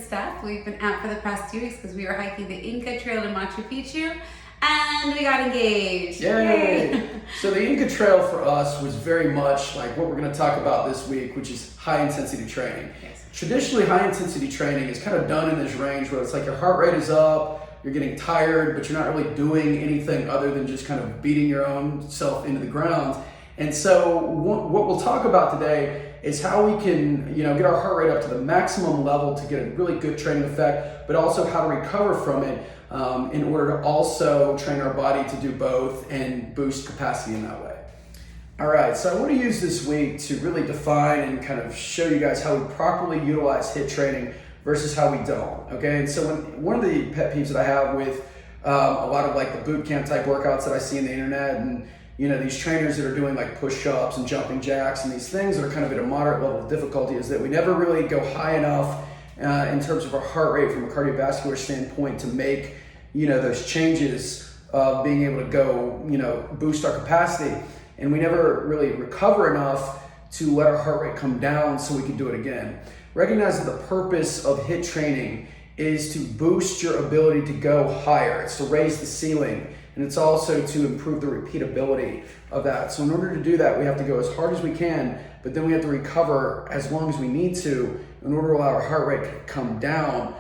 Steph. We've been out for the past 2 weeks because we were hiking the Inca Trail to Machu Picchu and we got engaged. Yay! So the Inca Trail for us was very much like what we're going to talk about this week, which is high intensity training. Yes. Traditionally, high intensity training is kind of done in this range where it's like your heart rate is up, you're getting tired, but you're not really doing anything other than just kind of beating your own self into the ground. And so what we'll talk about today is how we can, get our heart rate up to the maximum level to get a really good training effect, but also how to recover from it in order to also train our body to do both and boost capacity in that way. All right, so I want to use this week to really define and kind of show you guys how we properly utilize HIIT training versus how we don't, okay? And so one of the pet peeves that I have with a lot of like the boot camp type workouts that I see on the internet and these trainers that are doing like push-ups and jumping jacks and these things that are kind of at a moderate level of difficulty is that we never really go high enough in terms of our heart rate from a cardiovascular standpoint to make, those changes of being able to go, boost our capacity. And we never really recover enough to let our heart rate come down so we can do it again. Recognize that the purpose of HIIT training is to boost your ability to go higher. It's to raise the ceiling. And it's also to improve the repeatability of that. So in order to do that, we have to go as hard as we can, but then we have to recover as long as we need to in order to allow our heart rate to come down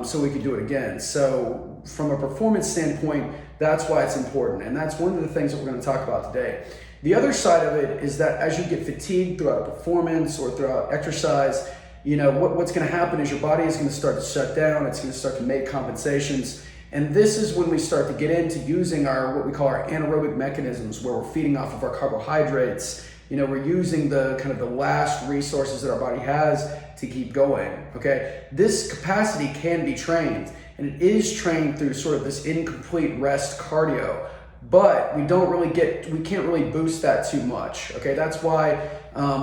so we can do it again. So from a performance standpoint, that's why it's important. And that's one of the things that we're going to talk about today. The other side of it is that as you get fatigued throughout a performance or throughout exercise, what's going to happen is your body is going to start to shut down. It's going to start to make compensations. And this is when we start to get into using what we call our anaerobic mechanisms, where we're feeding off of our carbohydrates. We're using the kind of the last resources that our body has to keep going, okay? This capacity can be trained, and it is trained through sort of this incomplete rest cardio, but we can't really boost that too much, okay? That's why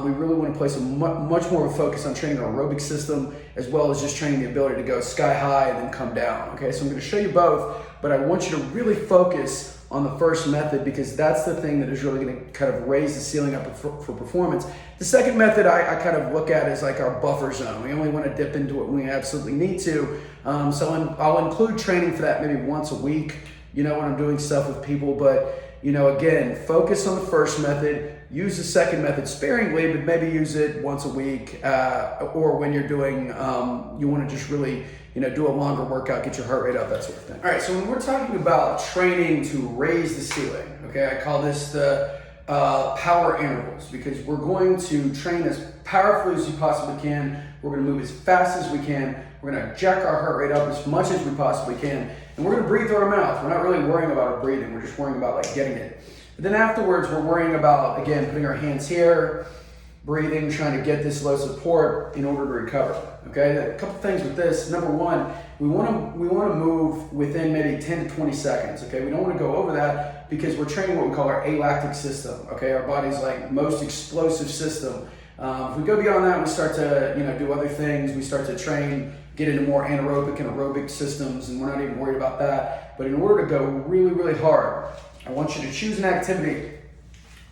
we really want to place much more of a focus on training our aerobic system as well as just training the ability to go sky high and then come down, okay? So I'm going to show you both, but I want you to really focus on the first method because that's the thing that is really going to kind of raise the ceiling up for performance. The second method I kind of look at is like our buffer zone. We only want to dip into it when we absolutely need to. So I'll include training for that maybe once a week, when I'm doing stuff with people, but again, focus on the first method, use the second method sparingly, but maybe use it once a week, or when you're doing, you want to just really, do a longer workout, get your heart rate up, that sort of thing. All right, so when we're talking about training to raise the ceiling, okay, I call this the power intervals because we're going to train as powerfully as you possibly can. We're going to move as fast as we can. We're going to jack our heart rate up as much as we possibly can. And we're going to breathe through our mouth. We're not really worrying about our breathing. We're just worrying about like getting it. But then afterwards, we're worrying about, again, putting our hands here, breathing, trying to get this low support in order to recover. Okay, a couple things with this. Number one, we want to move within maybe 10 to 20 seconds. Okay, we don't want to go over that because we're training what we call our alactic system. Okay, our body's like most explosive system. If we go beyond that, we start to do other things. We start to train, get into more anaerobic and aerobic systems, and we're not even worried about that. But in order to go really, really hard, I want you to choose an activity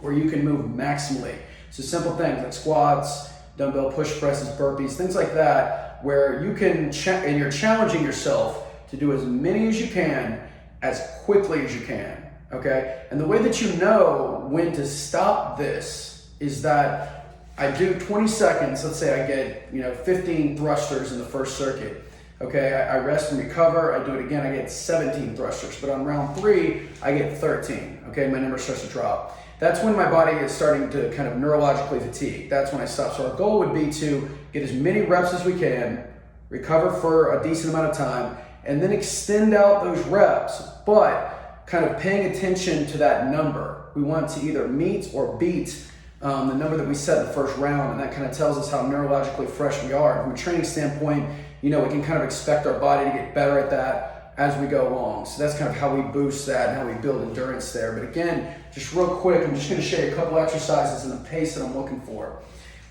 where you can move maximally. So simple things like squats, dumbbell push presses, burpees, things like that, where you can, and you're challenging yourself to do as many as you can, as quickly as you can, okay? And the way that you know when to stop this is that I do 20 seconds, let's say I get 15 thrusters in the first circuit. Okay, I rest and recover, I do it again, I get 17 thrusters, but on round 3, I get 13, okay, my number starts to drop. That's when my body is starting to kind of neurologically fatigue. That's when I stop. So our goal would be to get as many reps as we can, recover for a decent amount of time, and then extend out those reps, but kind of paying attention to that number. We want to either meet or beat the number that we set in the first round, and that kind of tells us how neurologically fresh we are. From a training standpoint, we can kind of expect our body to get better at that as we go along. So that's kind of how we boost that and how we build endurance there. But again, just real quick, I'm just going to show you a couple exercises and the pace that I'm looking for.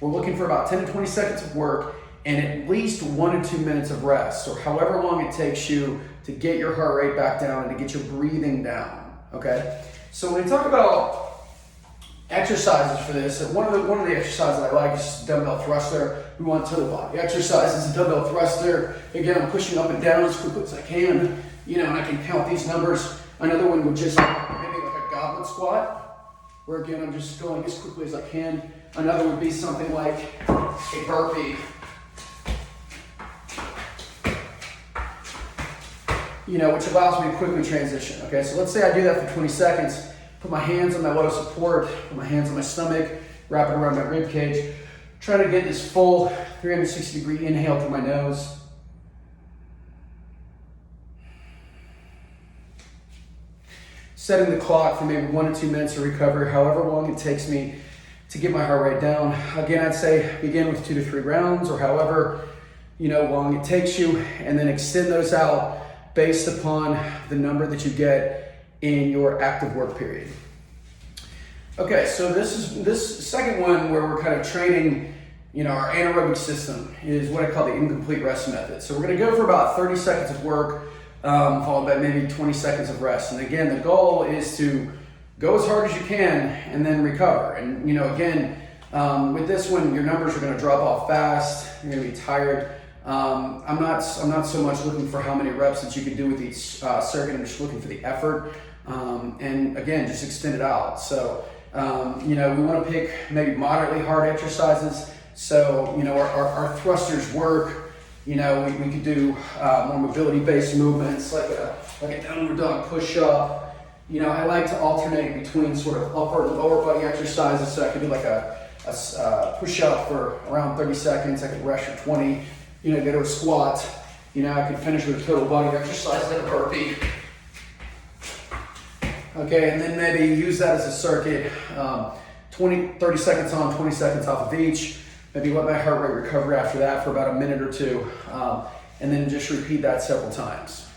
We're looking for about 10 to 20 seconds of work and at least 1 to 2 minutes of rest, or however long it takes you to get your heart rate back down and to get your breathing down, okay? So when we talk about exercises for this. And one of the exercises I like is dumbbell thruster. We want total body exercises. A dumbbell thruster. Again, I'm pushing up and down as quickly as I can. You know, and I can count these numbers. Another one would just maybe like a goblet squat, where again I'm just going as quickly as I can. Another would be something like a burpee. You know, which allows me to quickly transition. Okay, so let's say I do that for 20 seconds. Put my hands on my low support, put my hands on my stomach, wrap it around my rib cage. Try to get this full 360-degree inhale through my nose. Setting the clock for maybe 1 to 2 minutes to recover, however long it takes me to get my heart rate down. Again, I'd say begin with 2 to 3 rounds or however long it takes you, and then extend those out based upon the number that you get in your active work period. Okay, so this second one where we're kind of training, our anaerobic system is what I call the incomplete rest method. So we're going to go for about 30 seconds of work, followed by maybe 20 seconds of rest. And again, the goal is to go as hard as you can and then recover. And again, with this one, your numbers are going to drop off fast. You're going to be tired. I'm not so much looking for how many reps that you can do with each circuit. I'm just looking for the effort, and again, just extend it out. So, we want to pick maybe moderately hard exercises. So, our thrusters work. We could do more mobility-based movements like a downward dog push-up. I like to alternate between sort of upper and lower body exercises. So I could do like a push-up for around 30 seconds. I could rest for 20. Go to a squat. I could finish with a total body exercise like a burpee. Okay, and then maybe use that as a circuit. 30 seconds on, 20 seconds off of each. Maybe let my heart rate recover after that for about a minute or two. And then just repeat that several times.